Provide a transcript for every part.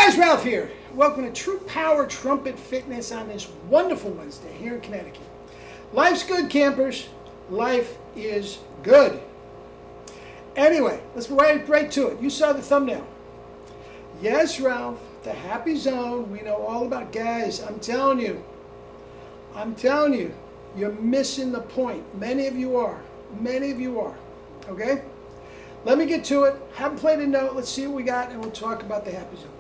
guys, Ralph here. Welcome to True Power Trumpet Fitness on this wonderful Wednesday here in Connecticut. Life's good, campers. Life is good. Anyway, let's get right to it. You saw the thumbnail. Yes, Ralph, the happy zone. We know all about. Guys, I'm telling you, you're missing the point. Many of you are. Okay? Let me get to it. Haven't played a note. Let's see what we got, and we'll talk about the happy zone.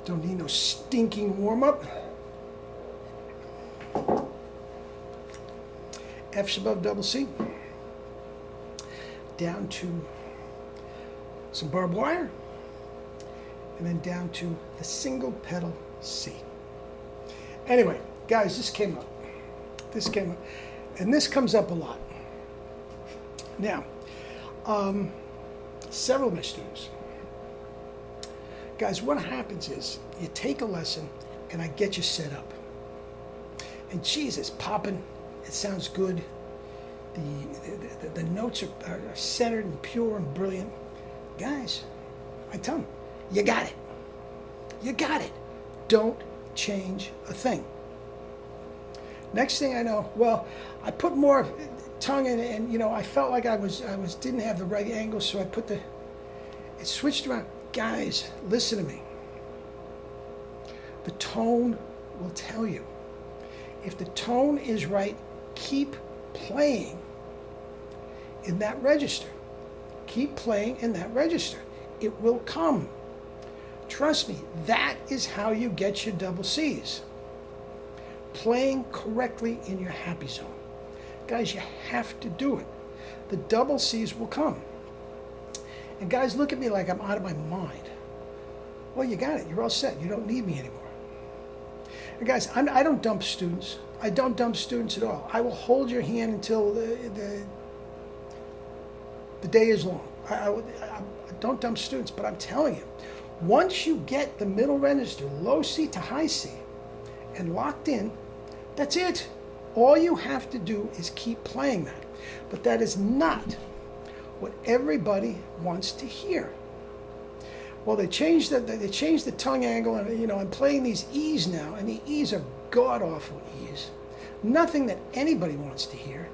Don't need no stinking warm-up. F's above double C. Down to some barbed wire. And then down to the single pedal C. Anyway, guys, this came up. And this comes up a lot. Now, several of my students. Guys, what happens is you take a lesson and I get you set up. And geez, it's popping. It sounds good. The notes are centered and pure and brilliant. Guys, I tell them, you got it. You got it. Don't change a thing. Next thing I know, well, I put more tongue in it, and I felt like I didn't have the right angle, so I put it switched around. Guys, listen to me. The tone will tell you. If the tone is right, keep playing in that register. Keep playing in that register. It will come. Trust me, that is how you get your double C's. Playing correctly in your happy zone. Guys, you have to do it. The double C's will come. And guys, look at me like I'm out of my mind. Well, you got it. You're all set. You don't need me anymore. And guys, I don't dump students. I don't dump students at all. I will hold your hand until the day is long. I don't dump students, but I'm telling you, once you get the middle register, low C to high C, and locked in, that's it. All you have to do is keep playing that. But that is not what everybody wants to hear. Well, they changed the tongue angle, and I'm playing these E's now, and the E's are god-awful E's. Nothing that anybody wants to hear.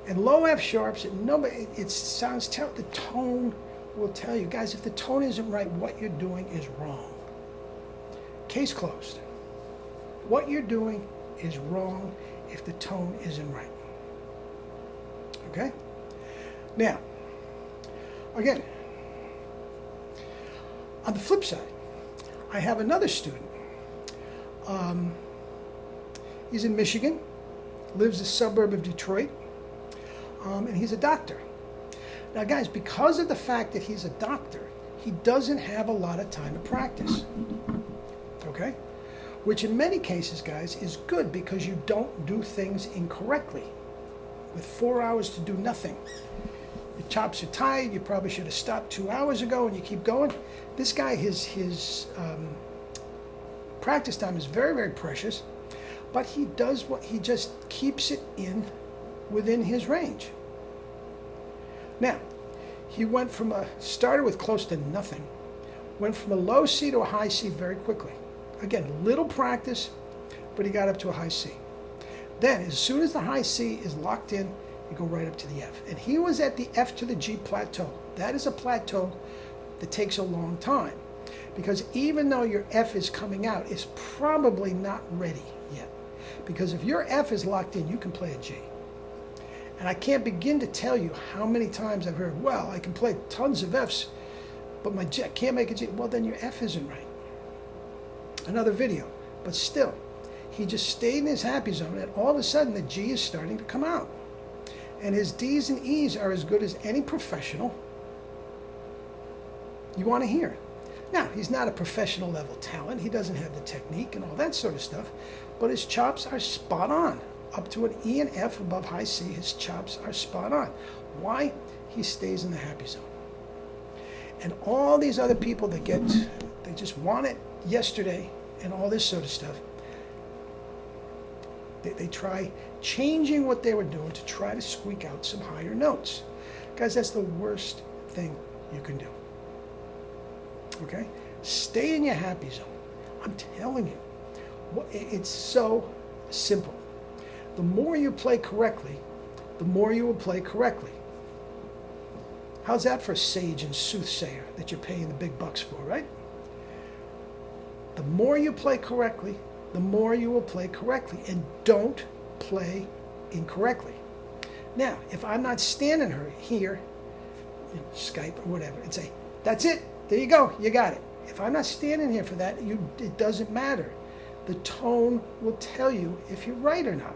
And low F sharps, it sounds terrible. The tone will tell you. Guys, if the tone isn't right, what you're doing is wrong. Case closed. What you're doing is wrong if the tone isn't right. Okay? Now, again, on the flip side, I have another student. He's in Michigan, lives a suburb of Detroit, and he's a doctor. Now, guys, because of the fact that he's a doctor, he doesn't have a lot of time to practice. Okay? Which in many cases, guys, is good because you don't do things incorrectly. With 4 hours to do nothing. Your chops are tired. You probably should have stopped 2 hours ago, and you keep going. This guy, his practice time is very, very precious, but he does he just keeps it within his range. Now, he started with close to nothing, went from a low C to a high C very quickly. Again, little practice, but he got up to a high C. Then, as soon as the high C is locked in, you go right up to the F. And he was at the F to the G plateau. That is a plateau that takes a long time. Because even though your F is coming out, it's probably not ready yet. Because if your F is locked in, you can play a G. And I can't begin to tell you how many times I've heard, well, I can play tons of Fs, but my G, I can't make a G. Well, then your F isn't right. Another video. But still, he just stayed in his happy zone, and all of a sudden the G is starting to come out. And his D's and E's are as good as any professional you want to hear. Now, he's not a professional level talent. He doesn't have the technique and all that sort of stuff, but his chops are spot on. Up to an E and F above high C, his chops are spot on. Why? He stays in the happy zone. And all these other people that they just want it yesterday and all this sort of stuff, they try changing what they were doing to try to squeak out some higher notes. Guys, that's the worst thing you can do. Okay? Stay in your happy zone. I'm telling you. It's so simple. The more you play correctly, the more you will play correctly. How's that for a sage and soothsayer that you're paying the big bucks for, right? The more you play correctly, the more you will play correctly. And don't play incorrectly. Now, if I'm not standing here, Skype or whatever, and say, that's it, there you go, you got it. If I'm not standing here for that, it doesn't matter. The tone will tell you if you're right or not.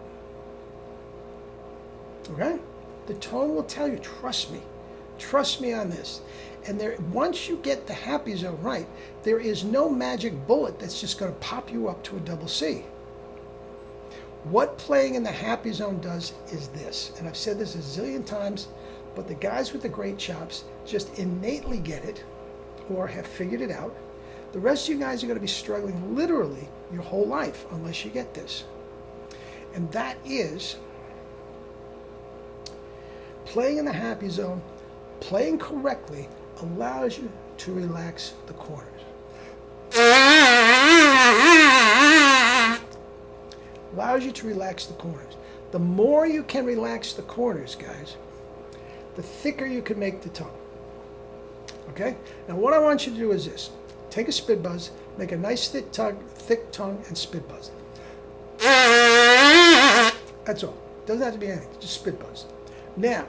Okay? The tone will tell you, trust me. Trust me on this. And once you get the happy zone right, there is no magic bullet that's just going to pop you up to a double C. What playing in the happy zone does is this, and I've said this a zillion times, but the guys with the great chops just innately get it or have figured it out. The rest of you guys are going to be struggling literally your whole life unless you get this. And that is playing in the happy zone, playing correctly, allows you to relax the corners. Allows you to relax the corners. The more you can relax the corners, guys, the thicker you can make the tongue. Okay? Now what I want you to do is this. Take a spit buzz, make a nice thick tongue, and spit buzz. That's all. Doesn't have to be anything. Just spit buzz. Now,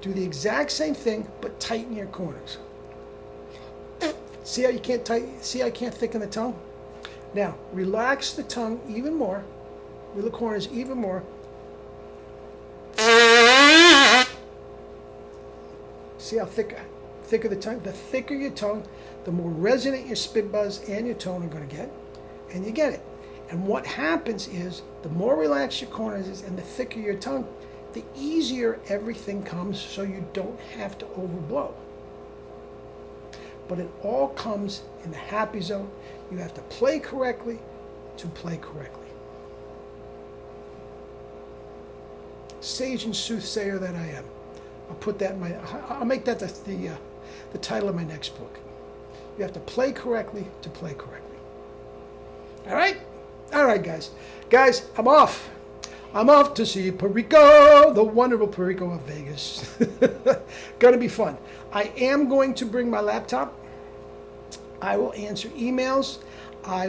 do the exact same thing, but tighten your corners. See how you can't see how I can't thicken the tongue? Now, relax the tongue even more, with the corners even more. See how thicker the tongue? The thicker your tongue, the more resonant your spit buzz and your tone are going to get, and you get it. And what happens is, the more relaxed your corners is and the thicker your tongue, the easier everything comes, so you don't have to overblow. But it all comes in the happy zone. You have to play correctly to play correctly. Sage and soothsayer that I am. I'll put that in I'll make that the title of my next book. You have to play correctly to play correctly. All right? All right, guys. Guys, I'm off. I'm off to see Perico, the wonderful Perico of Vegas. Gonna be fun. I am going to bring my laptop. I will answer emails. I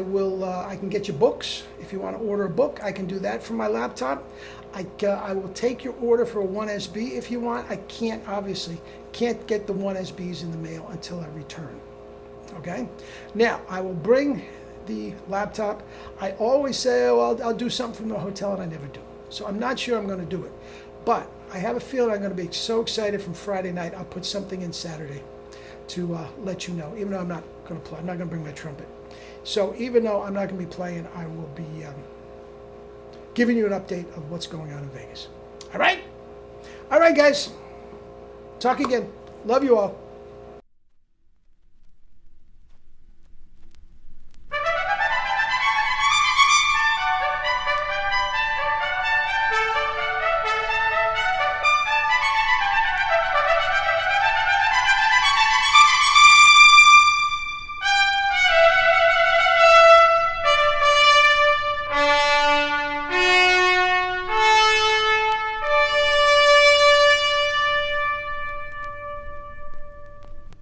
can get you books. If you want to order a book, I can do that from my laptop. I will take your order for a 1SB if you want. I obviously can't get the 1SBs in the mail until I return. Okay? Now, I will bring the laptop. I always say, oh, I'll do something from the hotel, and I never do. So I'm not sure I'm going to do it. But I have a feeling I'm going to be so excited from Friday night, I'll put something in Saturday to let you know, even though I'm not going to play. I'm not going to bring my trumpet. So even though I'm not going to be playing, I will be giving you an update of what's going on in Vegas. All right? All right, guys. Talk again. Love you all.